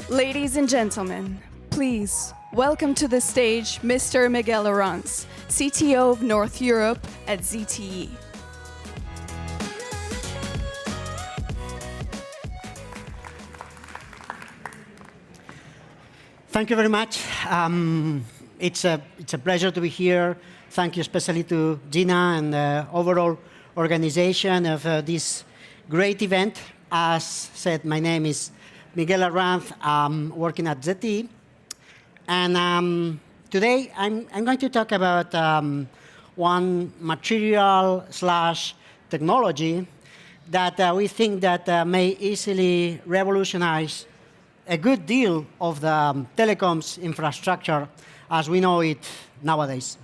Ladies and gentlemen, please welcome to the stage Mr. Miguel Arranz, CTO of North Europe at ZTE. Thank you very much. It's a pleasure to be here. Thank you especially to Gina and the overall organization of this great event. As said, my name is Miguel Arranz. I'm working at ZTE. And today I'm going to talk about one material/technology that we think that may easily revolutionize a good deal of the telecoms infrastructure as we know it nowadays.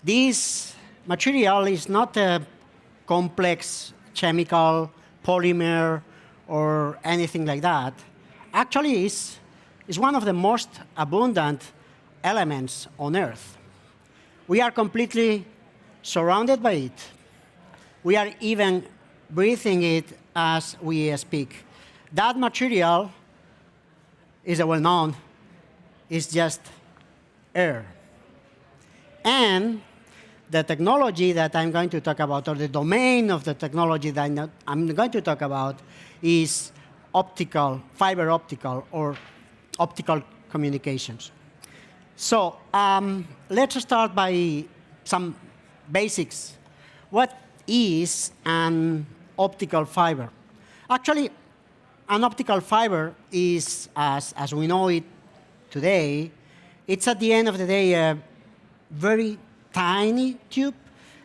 This material is not a complex chemical, polymer, or anything like that. Actually, it's one of the most abundant elements on Earth. We are completely surrounded by it. We are even breathing it as we speak. That material is well-known, it's just air. And the technology that I'm going to talk about, or the domain of the technology that I'm going to talk about, is fiber optical, or optical communications. So let's start by some basics. What is an optical fiber? Actually, an optical fiber is, as we know it today, it's at the end of the day a very tiny tube,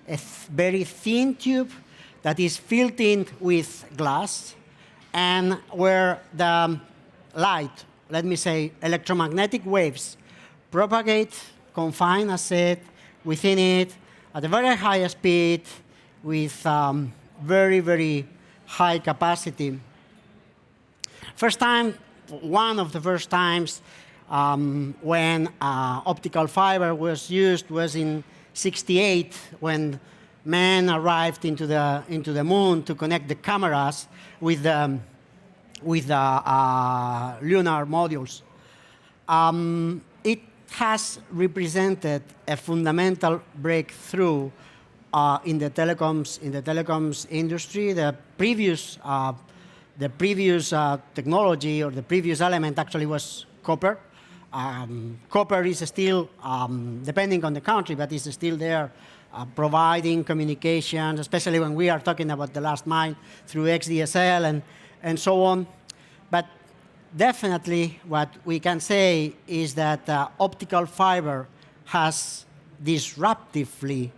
a very thin tube that is filled in with glass, and where the light, let me say, electromagnetic waves propagate, confined, as said, within it at a very high speed with very, very high capacity. One of the first times when optical fiber was used was in '68, when man arrived into the moon to connect the cameras with the lunar modules. It has represented a fundamental breakthrough in the telecoms industry. The previous technology, or the previous element, actually was copper. Copper is still, depending on the country, but is still there providing communications, especially when we are talking about the last mile through XDSL and so on. But definitely what we can say is that optical fiber has disruptively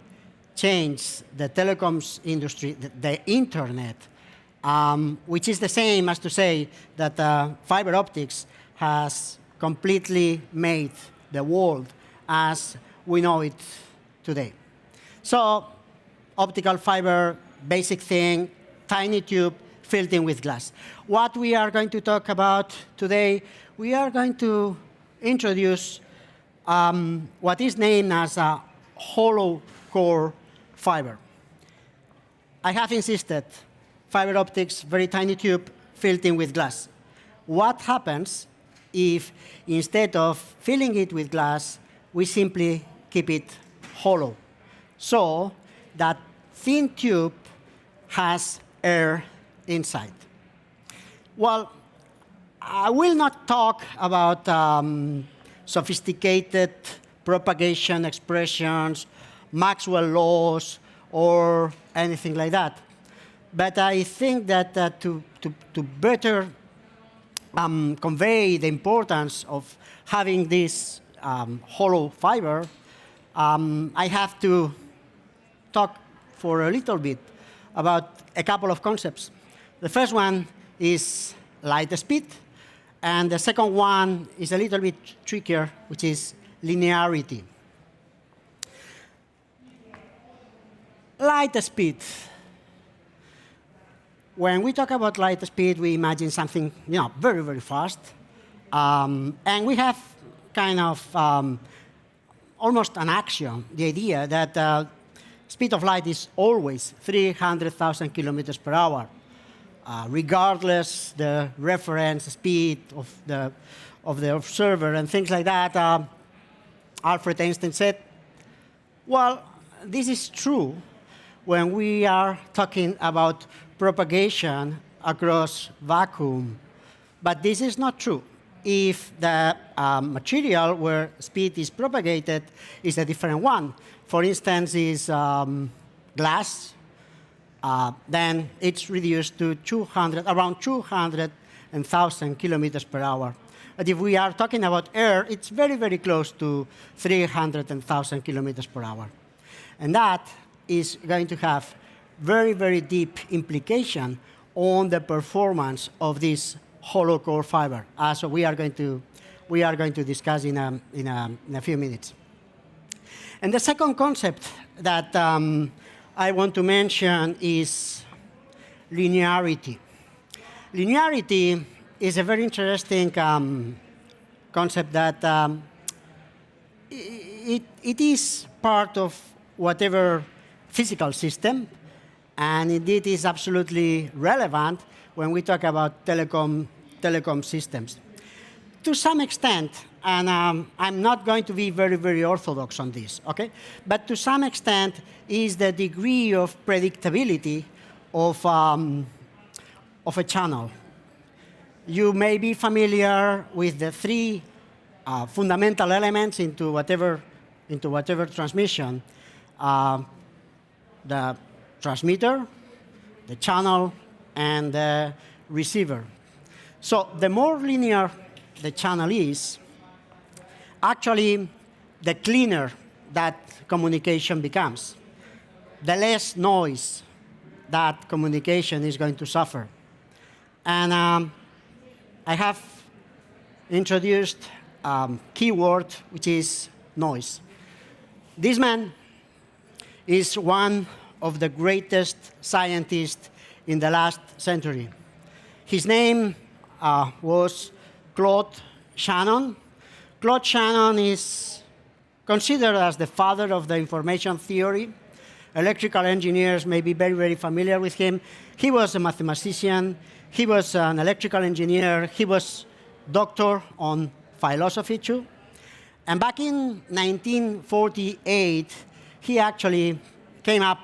changed the telecoms industry, the internet, which is the same as to say that fiber optics has completely made the world as we know it today. So, optical fiber, basic thing, tiny tube filled in with glass. What we are going to talk about today, we are going to introduce what is named as a hollow core fiber. I have insisted, fiber optics, very tiny tube filled in with glass. What happens if instead of filling it with glass, we simply keep it hollow? So that thin tube has air inside. Well, I will not talk about sophisticated propagation expressions, Maxwell laws, or anything like that. But I think that to better convey the importance of having this hollow fiber, I have to talk for a little bit about a couple of concepts. The first one is light speed, and the second one is a little bit trickier, which is linearity. Light speed. When we talk about light speed, we imagine something, very, very fast. And we have kind of almost an axiom, the idea that speed of light is always 300,000 kilometers per hour. regardless the reference speed of the observer and things like that. Alfred Einstein said, well, this is true when we are talking about propagation across vacuum, but this is not true if the material where speed is propagated is a different one. For instance, is glass, then it's reduced to around 200,000 kilometers per hour. But if we are talking about air, it's very, very close to 300,000 kilometers per hour. And that is going to have very, very deep implication on the performance of this hollow core fiber, as we are going to discuss in a few minutes. And the second concept that I want to mention is linearity. Linearity is a very interesting concept that it is part of whatever physical system, and indeed is absolutely relevant when we talk about telecom systems. To some extent, and I'm not going to be very, very orthodox on this, okay? But to some extent is the degree of predictability of a channel. You may be familiar with the three fundamental elements into whatever transmission: the transmitter, the channel, and the receiver. So the more linear the channel is, actually, the cleaner that communication becomes, the less noise that communication is going to suffer. And I have introduced a keyword, which is noise. This man is one of the greatest scientists in the last century. His name was Claude Shannon. Claude Shannon is considered as the father of the information theory. Electrical engineers may be very, very familiar with him. He was a mathematician. He was an electrical engineer. He was doctor on philosophy, too. And back in 1948, he actually came up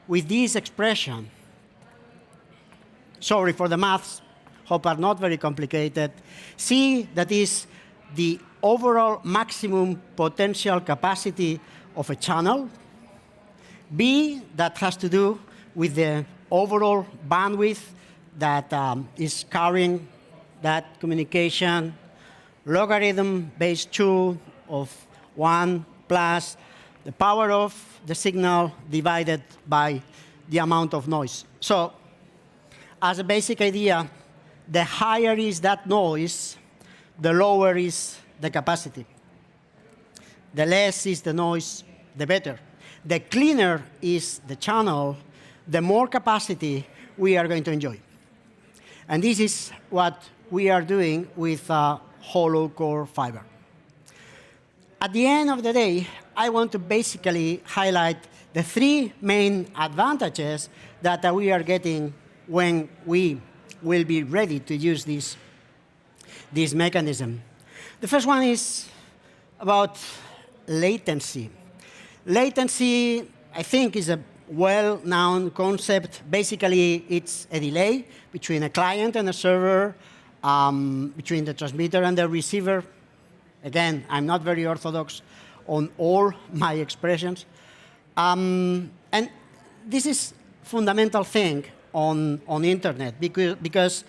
with this expression. Sorry for the maths, hope are not very complicated. C, that is the overall maximum potential capacity of a channel. B, that has to do with the overall bandwidth that is carrying that communication. Logarithm base 2 of 1 plus the power of the signal divided by the amount of noise. So, as a basic idea, the higher is that noise, the lower is the capacity. The less is the noise, the better. The cleaner is the channel, the more capacity we are going to enjoy. And this is what we are doing with hollow core fiber. At the end of the day, I want to basically highlight the three main advantages that we are getting when we will be ready to use this mechanism. The first one is about latency. Latency, I think, is a well-known concept. Basically, it's a delay between a client and a server, between the transmitter and the receiver. Again, I'm not very orthodox on all my expressions. And this is a fundamental thing on internet because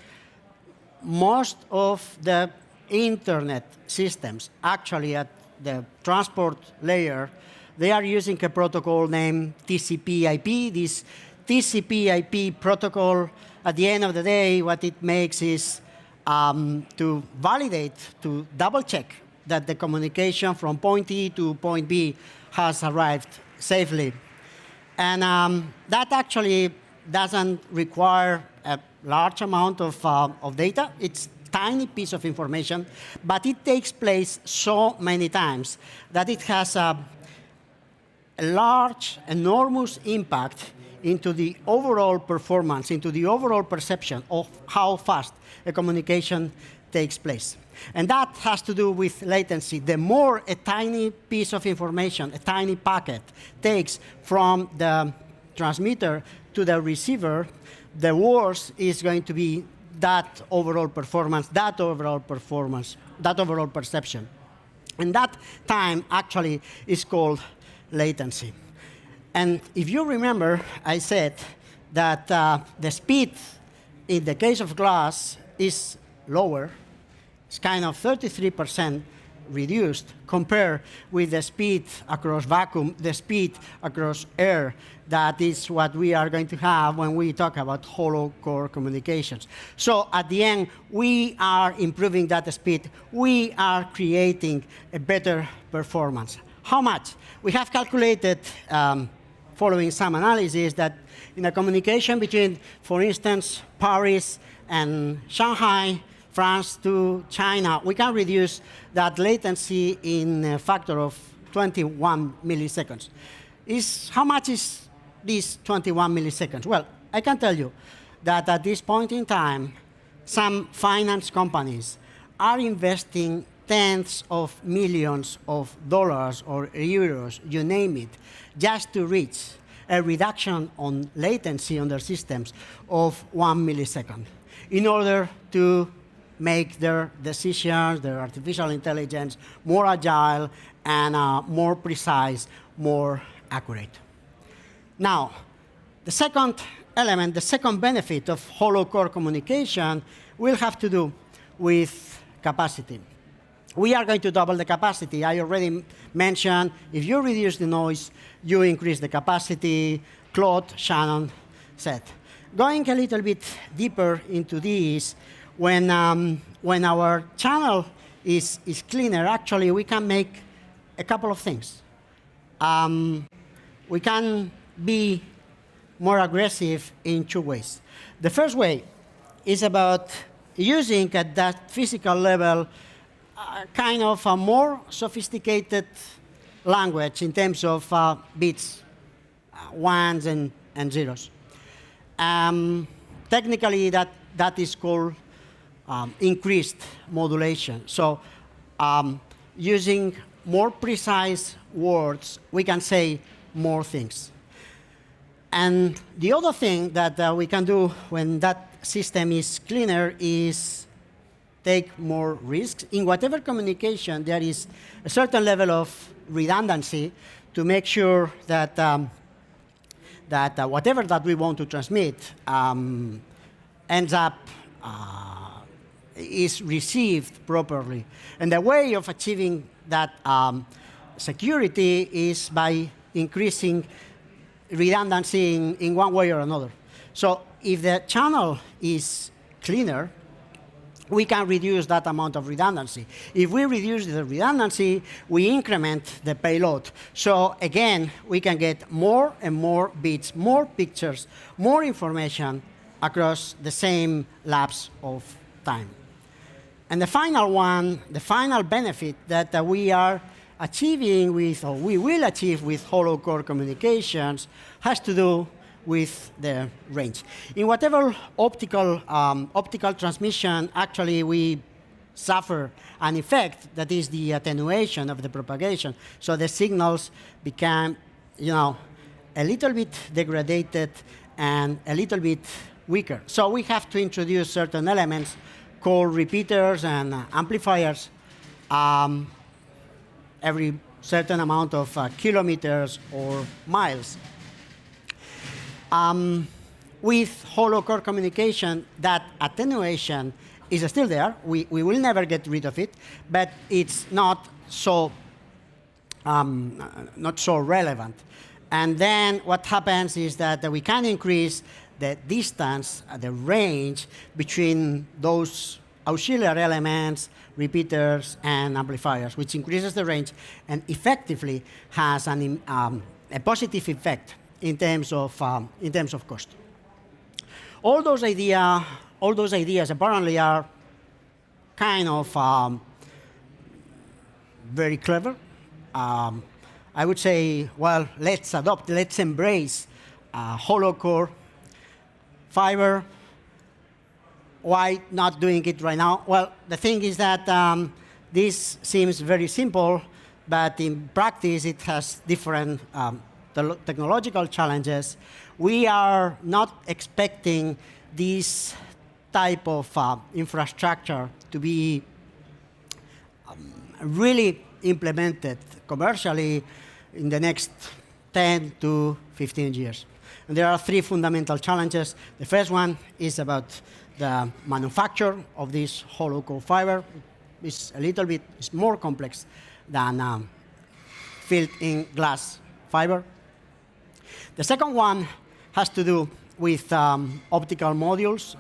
most of the internet systems, actually at the transport layer, they are using a protocol named TCP/IP. This TCP/IP protocol, at the end of the day, what it makes is to validate, to double-check that the communication from point A to point B has arrived safely. And that actually doesn't require a large amount of data. It's a tiny piece of information, but it takes place so many times that it has a large, enormous impact into the overall performance, into the overall perception of how fast a communication takes place. And that has to do with latency. The more a tiny piece of information, a tiny packet, takes from the transmitter to the receiver, the worse is going to be that overall performance, that overall perception. And that time actually is called latency. And if you remember, I said that the speed in the case of glass is lower. It's kind of 33% reduced compared with the speed across vacuum, the speed across air. That is what we are going to have when we talk about hollow core communications. So at the end, we are improving that speed. We are creating a better performance. How much? We have calculated, following some analysis, that in a communication between, for instance, Paris and Shanghai, France to China, we can reduce that latency in a factor of 21 milliseconds. How much is this 21 milliseconds? Well, I can tell you that at this point in time, some finance companies are investing tens of millions of dollars or euros, you name it, just to reach a reduction on latency on their systems of 1 millisecond in order to make their decisions, their artificial intelligence, more agile and more precise, more accurate. Now, the second element, the second benefit of hollow core communication will have to do with capacity. We are going to double the capacity. I already mentioned if you reduce the noise, you increase the capacity. Claude Shannon said. Going a little bit deeper into this, when our channel is cleaner, actually, we can make a couple of things. We can be more aggressive in two ways. The first way is about using at that physical level kind of a more sophisticated language in terms of bits, ones and zeros. Technically, that is called increased modulation. So using more precise words, we can say more things. And the other thing that we can do when that system is cleaner is take more risks. In whatever communication, there is a certain level of redundancy to make sure that whatever that we want to transmit ends up is received properly. And the way of achieving that security is by increasing redundancy in one way or another. So if the channel is cleaner, we can reduce that amount of redundancy. If we reduce the redundancy, we increment the payload. So again, we can get more and more bits, more pictures, more information across the same lapse of time. And the final one, the final benefit that we are achieving with, or we will achieve with hollow core communications, has to do with the range. In whatever optical transmission, actually we suffer an effect that is the attenuation of the propagation. So the signals become, a little bit degraded and a little bit weaker. So we have to introduce certain elements called repeaters and amplifiers every certain amount of kilometers or miles. With hollow core communication, that attenuation is still there. We will never get rid of it, but it's not so relevant. And then what happens is that we can increase the distance, the range between those auxiliary elements, repeaters, and amplifiers, which increases the range and effectively has a positive effect in terms of cost. All those ideas apparently are kind of very clever. I would say, well, let's embrace hollow core fiber. Why not doing it right now? Well, the thing is that this seems very simple, but in practice it has different technological challenges. We are not expecting this type of infrastructure to be really implemented commercially in the next 10 to 15 years. And there are three fundamental challenges. The first one is about the manufacture of this hollow core fiber. It's a little bit more complex than filled-in glass fiber. The second one has to do with optical modules.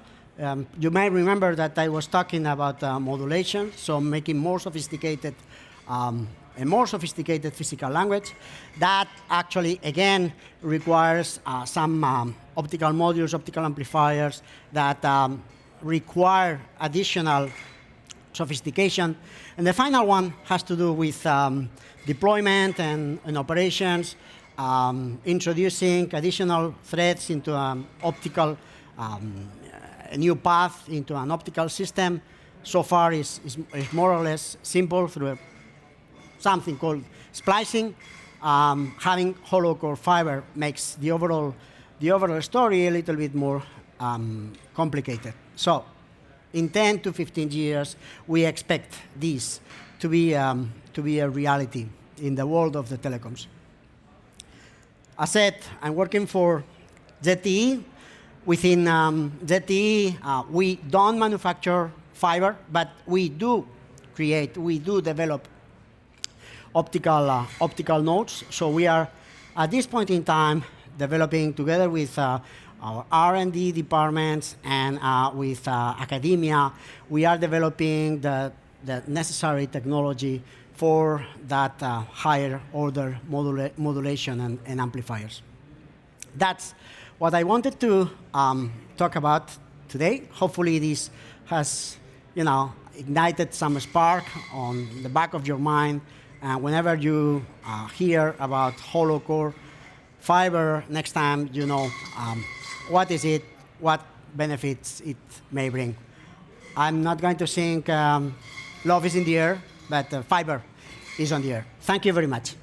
You may remember that I was talking about modulation, so making more sophisticated a more sophisticated physical language. That actually, again, requires some optical modules, optical amplifiers that require additional sophistication. And the final one has to do with deployment and operations, introducing additional threads into an optical, a new path into an optical system. So far is more or less simple through something called splicing. Having hollow core fiber makes the overall story a little bit more complicated. So in 10 to 15 years, we expect this to be a reality in the world of the telecoms. As said, I'm working for ZTE. Within ZTE, we don't manufacture fiber, but we do develop optical nodes. So we are, at this point in time, developing together with our R&D departments and with academia, we are developing the necessary technology for that higher order modulation and amplifiers. That's what I wanted to talk about today. Hopefully this has, ignited some spark on the back of your mind. Whenever you hear about hollow core fiber, next time you know what is it, what benefits it may bring. I'm not going to sing Love is in the Air, but fiber is on the air. Thank you very much.